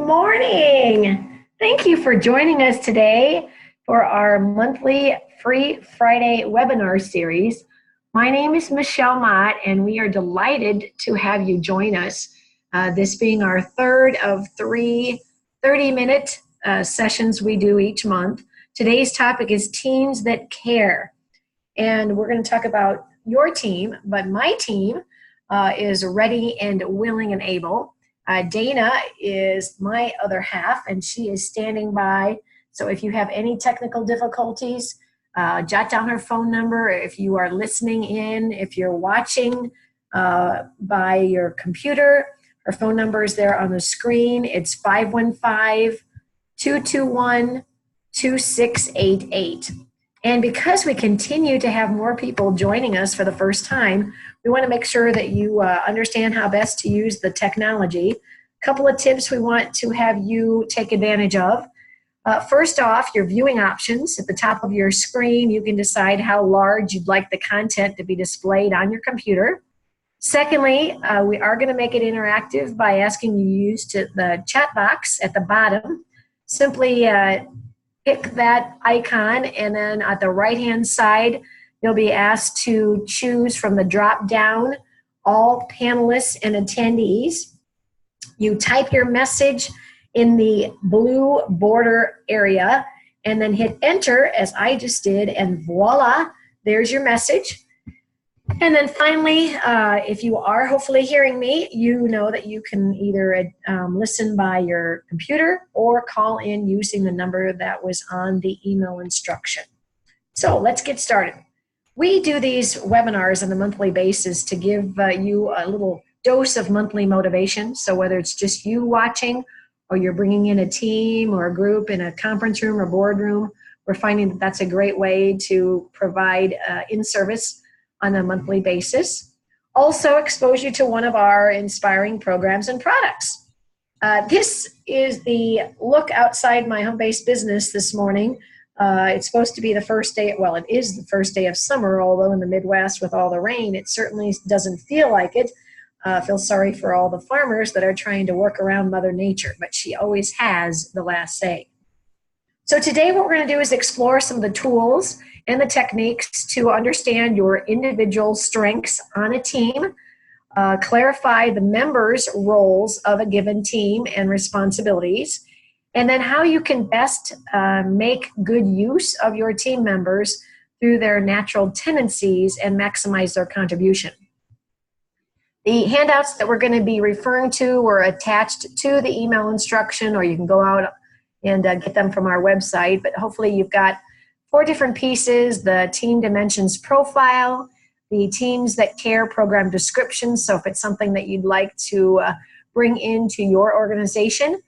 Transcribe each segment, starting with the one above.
morning. Thank you for joining us today for our monthly Free Friday webinar series. My name is Michelle Mott, and we are delighted to have you join us. This being our third of three 30-minute sessions we do each month. Today's topic is teams that care. And we're going to talk about your team, but my team is ready and willing and able. Dana is my other half, and she is standing by. So if you have any technical difficulties, jot down her phone number. If you are listening in, if you're watching by your computer, her phone number is there on the screen. It's 515-221-2688. And because we continue to have more people joining us for the first time, we want to make sure that you understand how best to use the technology. A couple of tips we want to have you take advantage of. First off, your viewing options. At the top of your screen, you can decide how large you'd like the content to be displayed on your computer. Secondly, we are going to make it interactive by asking you to use the chat box at the bottom. Simply pick that icon, and then at the right-hand side, you'll be asked to choose from the drop-down all panelists and attendees. You type your message in the blue border area, and then hit enter, as I just did, and voila, there's your message. And then finally, if you are hopefully hearing me, you know that you can either listen by your computer or call in using the number that was on the email instruction. So let's get started. We do these webinars on a monthly basis to give you a little dose of monthly motivation. So whether it's just you watching or you're bringing in a team or a group in a conference room or boardroom, we're finding that that's a great way to provide in-service on a monthly basis. Also expose you to one of our inspiring programs and products. This is the look outside my home-based business this morning. It's supposed to be the first day, well, it is the first day of summer, although in the Midwest with all the rain, it certainly doesn't feel like it. I feel sorry for all the farmers that are trying to work around Mother Nature, but she always has the last say. So today what we're going to do is explore some of the tools and the techniques to understand your individual strengths on a team, clarify the members' roles of a given team and responsibilities, and then how you can best make good use of your team members through their natural tendencies and maximize their contribution. The handouts that we're going to be referring to were attached to the email instruction, or you can go out and get them from our website, but hopefully you've got 4 different pieces: the Team Dimensions profile, the Teams That Care program description, so if it's something that you'd like to bring into your organization.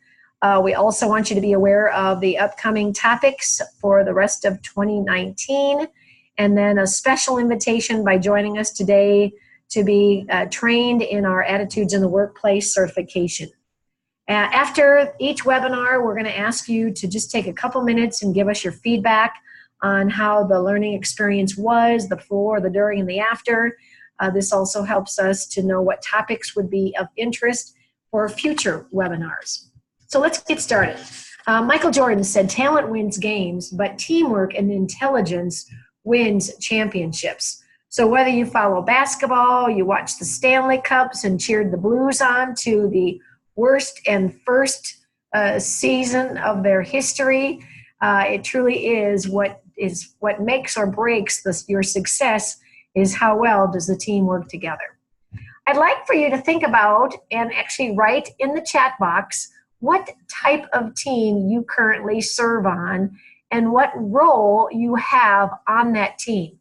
We also want you to be aware of the upcoming topics for the rest of 2019, and then a special invitation by joining us today to be trained in our Attitudes in the Workplace certification. After each webinar, we're going to ask you to just take a couple minutes and give us your feedback on how the learning experience was, the before, the during, and the after. This also helps us to know what topics would be of interest for future webinars. So let's get started. Michael Jordan said, "Talent wins games, but teamwork and intelligence wins championships." So whether you follow basketball, you watch the Stanley Cups and cheered the Blues on to the worst and first season of their history, it truly is what makes or breaks your success is how well does the team work together. I'd like for you to think about and actually write in the chat box what type of team you currently serve on and what role you have on that team.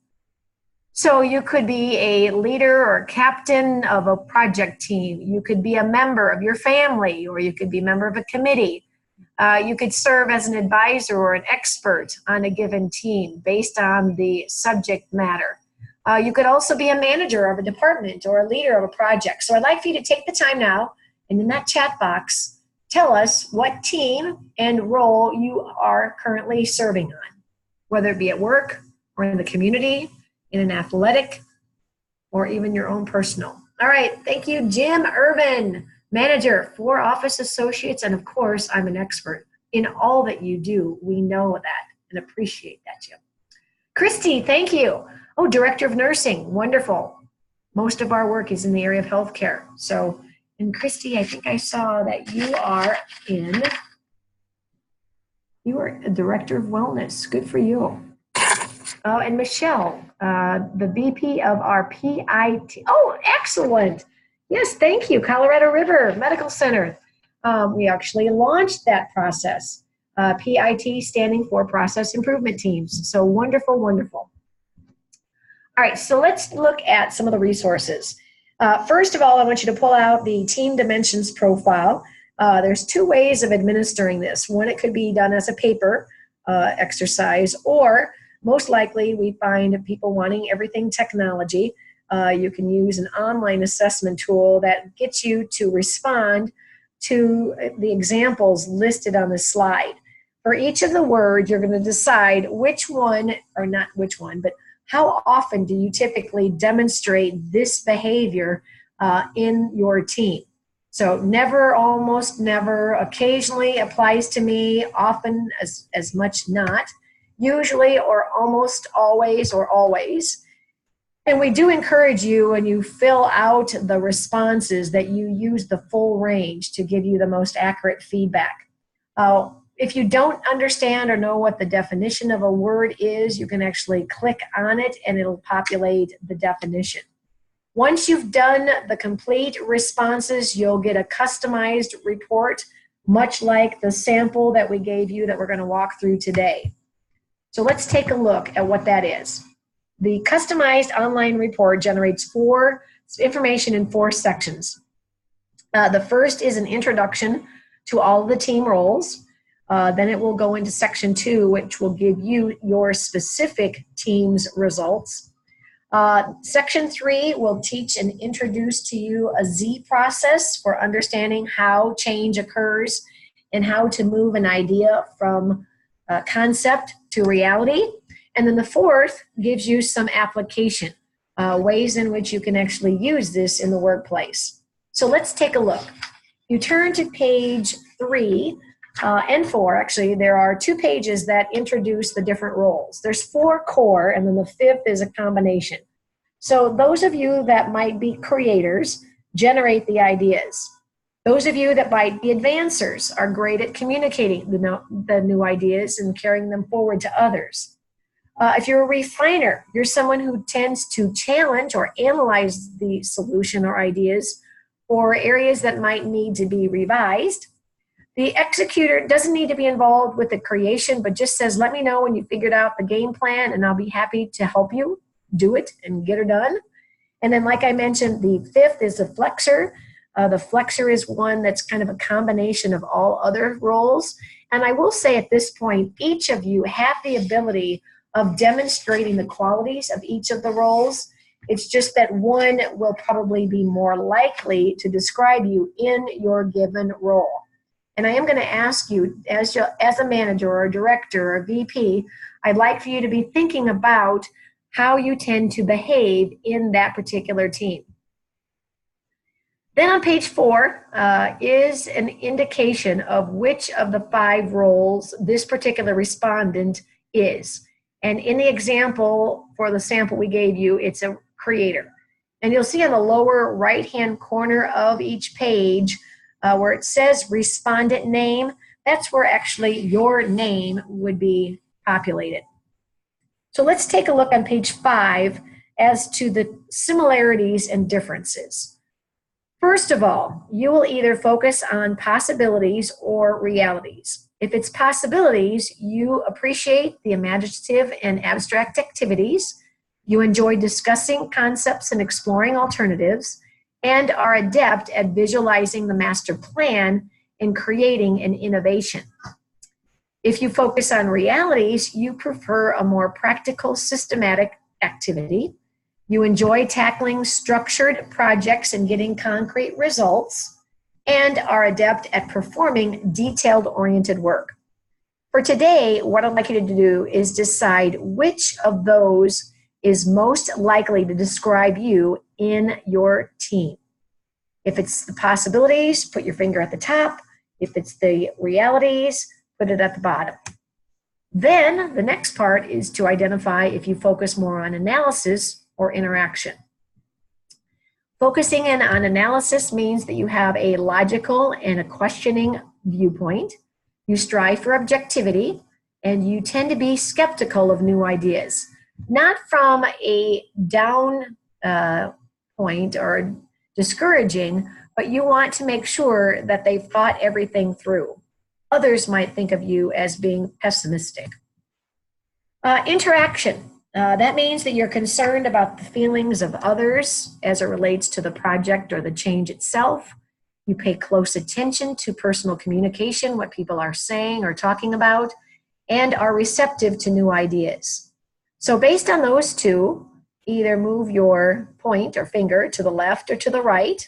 So you could be a leader or captain of a project team. You could be a member of your family, or you could be a member of a committee. You could serve as an advisor or an expert on a given team based on the subject matter. You could also be a manager of a department or a leader of a project. So I'd like for you to take the time now, and in that chat box, tell us what team and role you are currently serving on, whether it be at work or in the community, in an athletic, or even your own personal. All right, thank you, Jim Irvin. Manager, 4 office associates, and of course, I'm an expert in all that you do. We know that and appreciate that, Jim. Christy, thank you. Oh, Director of Nursing, wonderful. Most of our work is in the area of healthcare. So, and Christy, I think I saw that you are a Director of Wellness. Good for you. Oh, and Michelle, the VP of our PIT. Oh, excellent. Yes, thank you. Colorado River Medical Center. We actually launched that process. PIT standing for Process Improvement Teams. So wonderful, wonderful. All right, so let's look at some of the resources. First of all, I want you to pull out the Team Dimensions profile. There's 2 ways of administering this. One, it could be done as a paper exercise, or most likely we find people wanting everything technology. You can use an online assessment tool that gets you to respond to the examples listed on the slide. For each of the words, you're going to decide which one, or not which one, but how often do you typically demonstrate this behavior in your team? So never, almost never, occasionally applies to me, often as much not, usually or almost always or always. And we do encourage you when you fill out the responses that you use the full range to give you the most accurate feedback. If you don't understand or know what the definition of a word is, you can actually click on it and it'll populate the definition. Once you've done the complete responses, you'll get a customized report, much like the sample that we gave you that we're going to walk through today. So let's take a look at what that is. The customized online report generates information in 4 sections. The first is an introduction to all of the team roles. Then it will go into section 2, which will give you your specific team's results. Section 3 will teach and introduce to you a Z process for understanding how change occurs and how to move an idea from concept to reality. And then the 4th gives you some application, ways in which you can actually use this in the workplace. So let's take a look. You turn to page 3 and 4. Actually, there are 2 pages that introduce the different roles. There's 4 core, and then the 5th is a combination. So those of you that might be creators, generate the ideas. Those of you that might be advancers are great at communicating the new ideas and carrying them forward to others. If you're a refiner, you're someone who tends to challenge or analyze the solution or ideas for areas that might need to be revised. The executor doesn't need to be involved with the creation, but just says, let me know when you figured out the game plan and I'll be happy to help you do it and get it done. And then like I mentioned, the 5th is the flexor. The flexor is one that's kind of a combination of all other roles. And I will say at this point, each of you have the ability of demonstrating the qualities of each of the roles. It's just that one will probably be more likely to describe you in your given role. And I am going to ask you, as a manager or a director or a VP, I'd like for you to be thinking about how you tend to behave in that particular team. Then on page 4 is an indication of which of the 5 roles this particular respondent is. And in the example, for the sample we gave you, it's a creator. And you'll see on the lower right-hand corner of each page where it says respondent name, that's where actually your name would be populated. So let's take a look on page 5 as to the similarities and differences. First of all, you will either focus on possibilities or realities. If it's possibilities, you appreciate the imaginative and abstract activities, you enjoy discussing concepts and exploring alternatives, and are adept at visualizing the master plan and creating an innovation. If you focus on realities, you prefer a more practical, systematic activity. You enjoy tackling structured projects and getting concrete results, and are adept at performing detailed-oriented work. For today, what I'd like you to do is decide which of those is most likely to describe you in your team. If it's the possibilities, put your finger at the top. If it's the realities, put it at the bottom. Then the next part is to identify if you focus more on analysis or interaction. Focusing in on analysis means that you have a logical and a questioning viewpoint. You strive for objectivity, and you tend to be skeptical of new ideas. Not from a down point or discouraging, but you want to make sure that they've thought everything through. Others might think of you as being pessimistic. Interaction. That means that you're concerned about the feelings of others as it relates to the project or the change itself. You pay close attention to personal communication, what people are saying or talking about, and are receptive to new ideas. So based on those two, either move your point or finger to the left or to the right,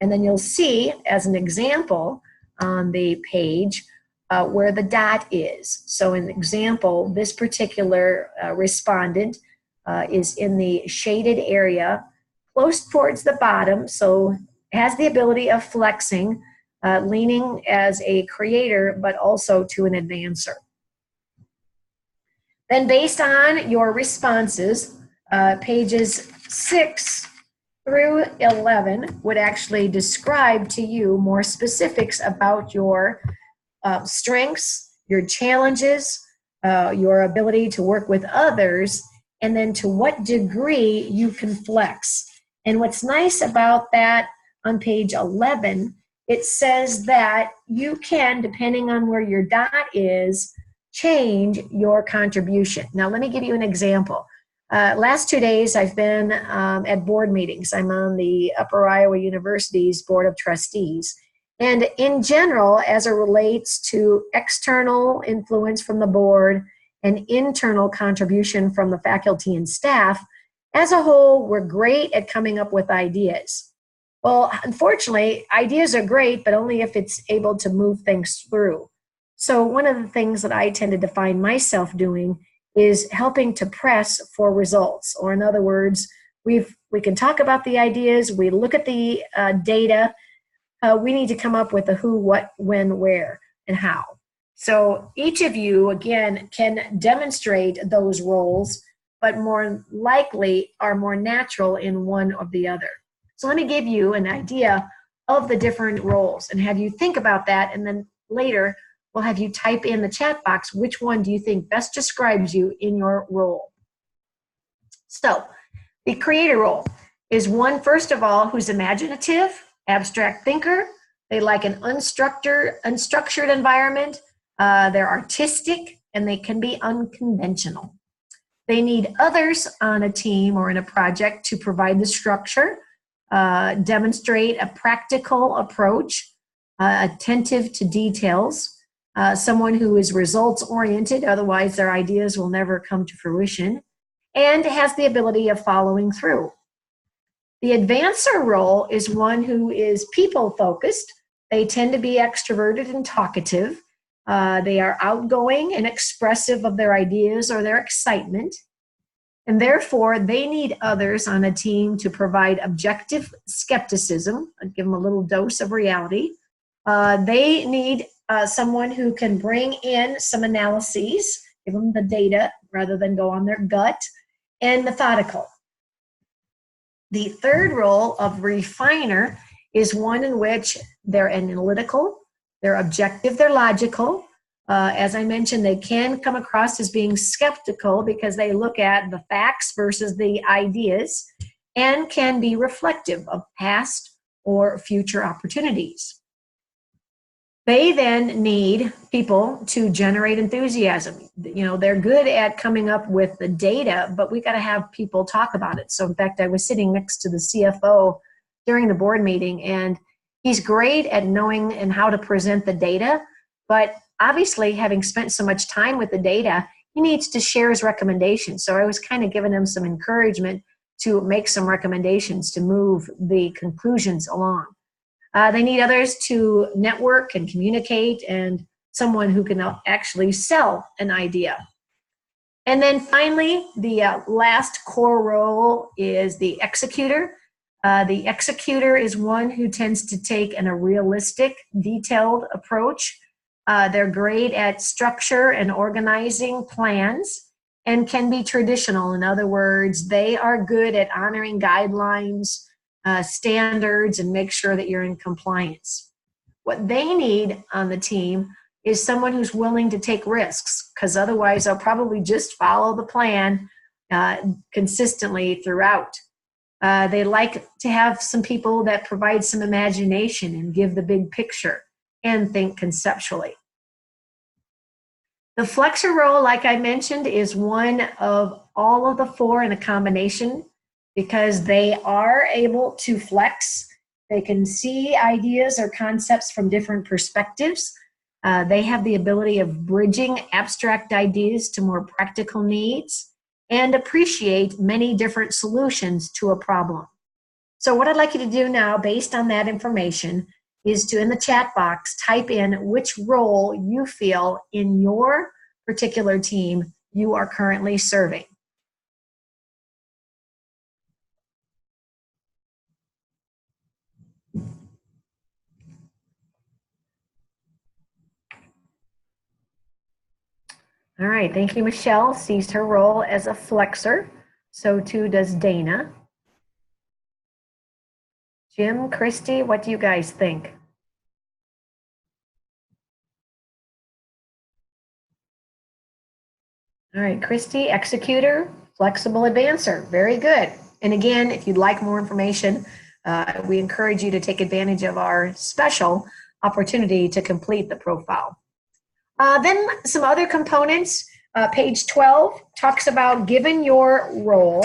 and then you'll see, as an example on the page, where the dot is. So in example, this particular respondent is in the shaded area, close towards the bottom, so has the ability of flexing, leaning as a creator, but also to an advancer. Then based on your responses, pages 6 through 11 would actually describe to you more specifics about your strengths, your challenges, your ability to work with others, and then to what degree you can flex. And what's nice about that on page 11, it says that you can, depending on where your dot is, change your contribution. Now, let me give you an example. Last 2 days, I've been at board meetings. I'm on the Upper Iowa University's Board of Trustees. And in general, as it relates to external influence from the board and internal contribution from the faculty and staff, as a whole, we're great at coming up with ideas. Well, unfortunately, ideas are great, but only if it's able to move things through. So one of the things that I tended to find myself doing is helping to press for results. Or in other words, we can talk about the ideas, we look at the data, we need to come up with a who, what, when, where, and how. So each of you, again, can demonstrate those roles, but more likely are more natural in one or the other. So let me give you an idea of the different roles and have you think about that, and then later we'll have you type in the chat box which one do you think best describes you in your role. So the creator role is one, first of all, who's imaginative, abstract thinker. They like an unstructured environment. They're artistic, and they can be unconventional. They need others on a team or in a project to provide the structure, demonstrate a practical approach, attentive to details, someone who is results-oriented, otherwise their ideas will never come to fruition, and has the ability of following through. The advancer role is one who is people-focused. They tend to be extroverted and talkative. They are outgoing and expressive of their ideas or their excitement. And therefore, they need others on a team to provide objective skepticism, give them a little dose of reality. They need someone who can bring in some analyses, give them the data rather than go on their gut, and methodical. The third role of refiner is one in which they're analytical, they're objective, they're logical. As I mentioned, they can come across as being skeptical because they look at the facts versus the ideas, and can be reflective of past or future opportunities. They then need people to generate enthusiasm. You know, they're good at coming up with the data, but we got to have people talk about it. So in fact, I was sitting next to the CFO during the board meeting, and he's great at knowing and how to present the data, but obviously having spent so much time with the data, he needs to share his recommendations. So I was kind of giving him some encouragement to make some recommendations to move the conclusions along. They need others to network and communicate, and someone who can actually sell an idea. And then finally, the last core role is the executor. The executor is one who tends to take a realistic, detailed approach. They're great at structure and organizing plans and can be traditional. In other words, they are good at honoring guidelines, standards, and make sure that you're in compliance. What they need on the team is someone who's willing to take risks, because otherwise they'll probably just follow the plan consistently throughout. They like to have some people that provide some imagination and give the big picture and think conceptually. The flexor role, like I mentioned, is one of all of the four in a combination because they are able to flex. They can see ideas or concepts from different perspectives. They have the ability of bridging abstract ideas to more practical needs and appreciate many different solutions to a problem. So what I'd like you to do now, based on that information, is to, in the chat box, type in which role you feel in your particular team you are currently serving. All right, thank you. Michelle sees her role as a flexor. So too does Dana. Jim, Christy, what do you guys think? All right, Christy, executor, flexible advancer. Very good. And again, if you'd like more information, we encourage you to take advantage of our special opportunity to complete the profile. Then some other components. Page 12 talks about, given your role,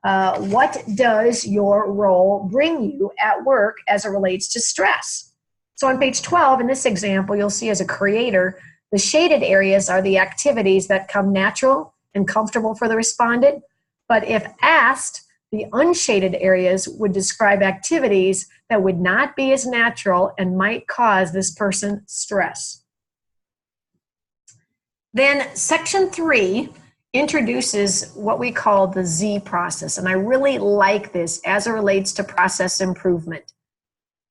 what does your role bring you at work as it relates to stress? So on page 12, in this example, you'll see as a creator, the shaded areas are the activities that come natural and comfortable for the respondent. But if asked, the unshaded areas would describe activities that would not be as natural and might cause this person stress. Then section 3 introduces what we call the Z process, and I really like this as it relates to process improvement.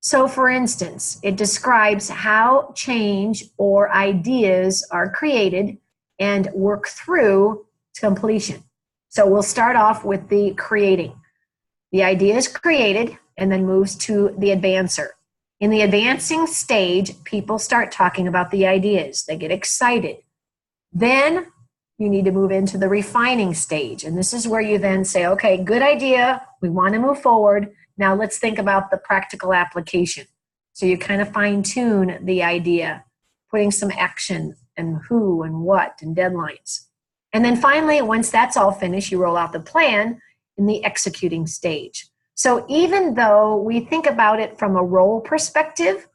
So for instance, it describes how change or ideas are created and work through to completion. So we'll start off with the creating. The idea is created and then moves to the advancer. In the advancing stage, people start talking about the ideas. They get excited. Then you need to move into the refining stage. And this is where you then say, okay, good idea. We want to move forward. Now let's think about the practical application. So you kind of fine tune the idea, putting some action and who and what and deadlines. And then finally, once that's all finished, you roll out the plan in the executing stage. So even though we think about it from a role perspective,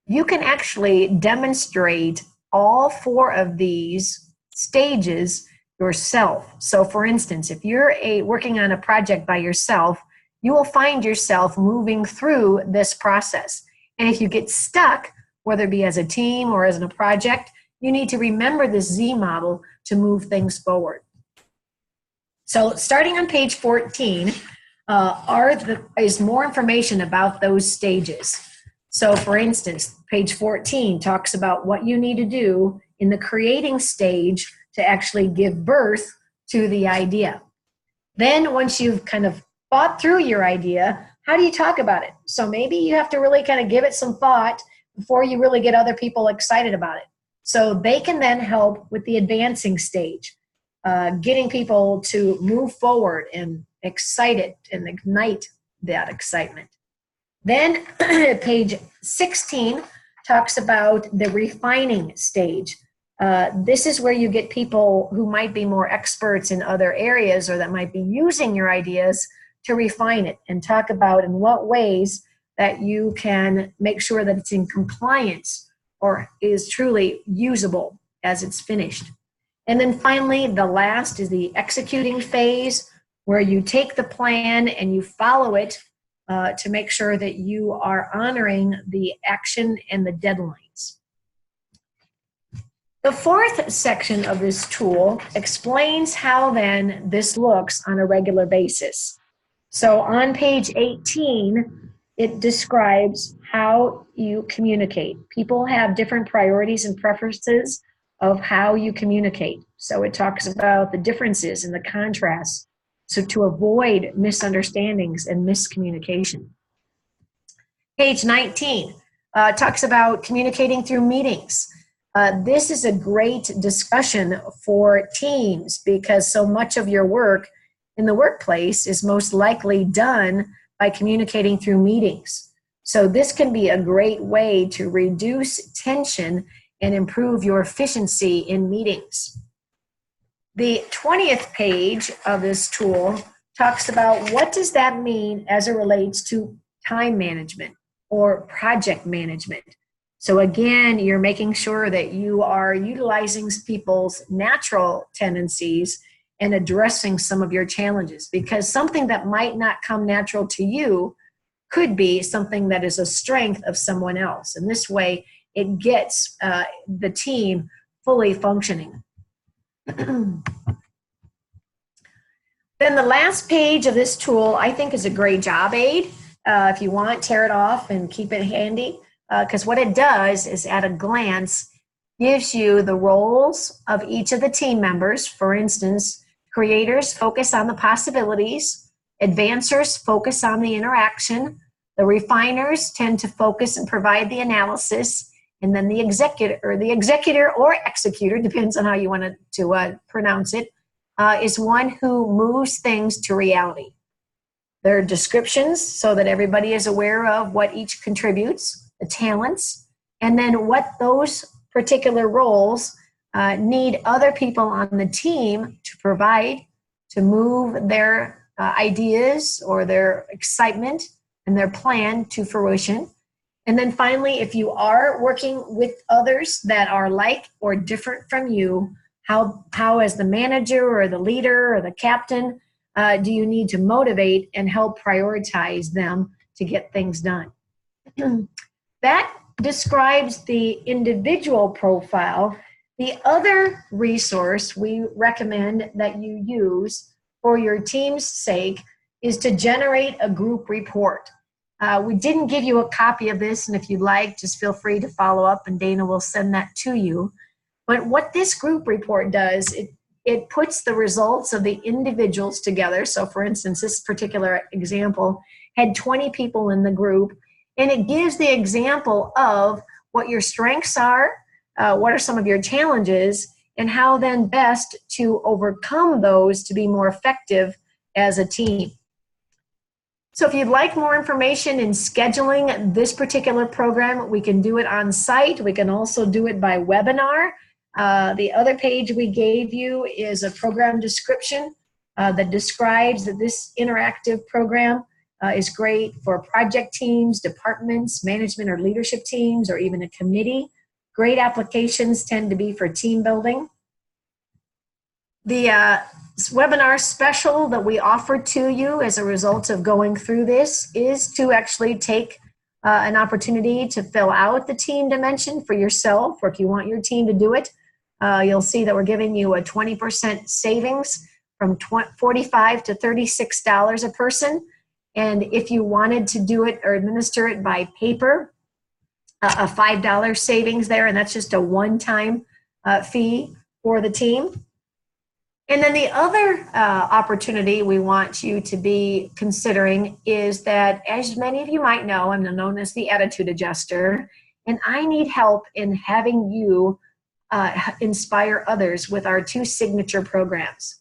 you can actually demonstrate all four of these stages yourself. So for instance, if you're working on a project by yourself, you will find yourself moving through this process. And if you get stuck, whether it be as a team or as in a project, you need to remember this Z model to move things forward. So starting on page 14 is more information about those stages. So for instance, page 14 talks about what you need to do in the creating stage to actually give birth to the idea. Then once you've kind of thought through your idea, how do you talk about it? So maybe you have to really kind of give it some thought before you really get other people excited about it. So they can then help with the advancing stage, getting people to move forward and excite it and ignite that excitement. Then page 16 talks about the refining stage. This is where you get people who might be more experts in other areas or that might be using your ideas to refine it and talk about in what ways that you can make sure that it's in compliance or is truly usable as it's finished. And then finally, the last is the executing phase, where you take the plan and you follow it to make sure that you are honoring the action and the deadlines. The fourth section of this tool explains how then this looks on a regular basis. So on page 18, it describes how you communicate. People have different priorities and preferences of how you communicate. So it talks about the differences and the contrasts, so to avoid misunderstandings and miscommunication. Page 19 talks about communicating through meetings. This is a great discussion for teams because so much of your work in the workplace is most likely done by communicating through meetings. So this can be a great way to reduce tension and improve your efficiency in meetings. The 20th page of this tool talks about what does that mean as it relates to time management or project management. So again, you're making sure that you are utilizing people's natural tendencies and addressing some of your challenges, because something that might not come natural to you could be something that is a strength of someone else. And this way, it gets the team fully functioning. Then the last page of this tool, I think, is a great job aid. If you want, tear it off and keep it handy, because what it does is, at a glance, gives you the roles of each of the team members. For instance, creators focus on the possibilities, advancers focus on the interaction, the refiners tend to focus and provide the analysis, and then the executor or executor, depends on how you want to pronounce it, is one who moves things to reality. There are descriptions so that everybody is aware of what each contributes, the talents, and then what those particular roles need other people on the team to provide to move their ideas or their excitement and their plan to fruition. And then finally, if you are working with others that are like or different from you, how as the manager or the leader or the captain, do you need to motivate and help prioritize them to get things done? That describes the individual profile. The other resource we recommend that you use for your team's sake is to generate a group report. We didn't give you a copy of this, and if you'd like, just feel free to follow up and Dana will send that to you. But what this group report does, it puts the results of the individuals together. So for instance, this particular example had 20 people in the group, and it gives the example of what your strengths are, what are some of your challenges, and how then best to overcome those to be more effective as a team. So if you'd like more information in scheduling this particular program, we can do it on site. We can also do it by webinar. The other page we gave you is a program description that describes that this interactive program is great for project teams, departments, management or leadership teams, or even a committee. Great applications tend to be for team building. The webinar special that we offer to you as a result of going through this is to actually take an opportunity to fill out the team dimension for yourself, or if you want your team to do it. You'll see that we're giving you a 20% savings from $45 to $36 a person. And if you wanted to do it or administer it by paper, a $5 savings there, and that's just a one-time fee for the team. And then the other opportunity we want you to be considering is that, as many of you might know, I'm known as the attitude adjuster, and I need help in having you inspire others with our two signature programs,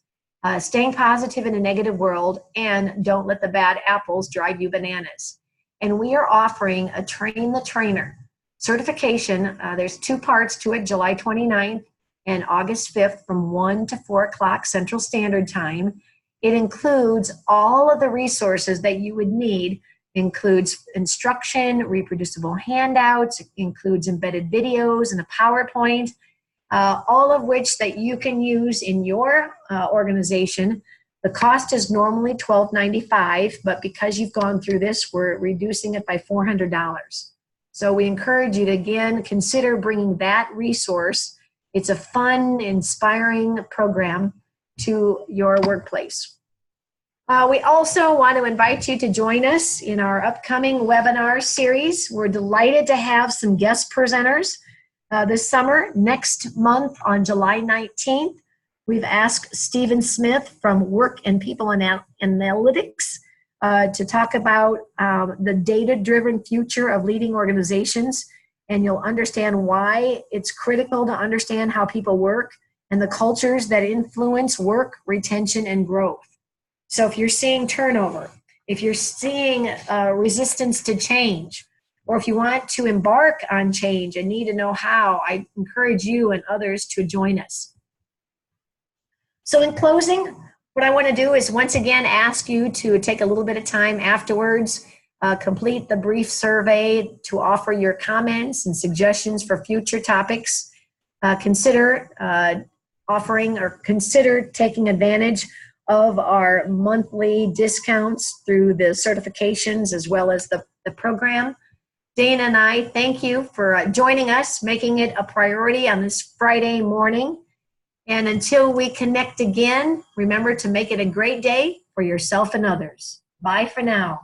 Staying Positive in a Negative World and Don't Let the Bad Apples Drive You Bananas. And we are offering a Train the Trainer certification. There's two parts to it, July 29th and August 5th from 1 to 4 o'clock Central Standard Time. It includes all of the resources that you would need. Includes instruction, reproducible handouts, includes embedded videos and a PowerPoint, all of which that you can use in your organization. The cost is normally $12.95, but because you've gone through this, we're reducing it by $400. So we encourage you to, again, consider bringing that resource. It's a fun, inspiring program to your workplace. We also want to invite you to join us in our upcoming webinar series. We're delighted to have some guest presenters this summer. Next month on July 19th, we've asked Stephen Smith from Work and People Analytics to talk about the data-driven future of leading organizations, and you'll understand why it's critical to understand how people work and the cultures that influence work, retention, and growth. So if you're seeing turnover, if you're seeing resistance to change, or if you want to embark on change and need to know how, I encourage you and others to join us. So in closing, what I want to do is once again ask you to take a little bit of time afterwards, complete the brief survey to offer your comments and suggestions for future topics. Consider taking advantage of our monthly discounts through the certifications as well as the program. Dana and I thank you for joining us, making it a priority on this Friday morning. And until we connect again, remember to make it a great day for yourself and others. Bye for now.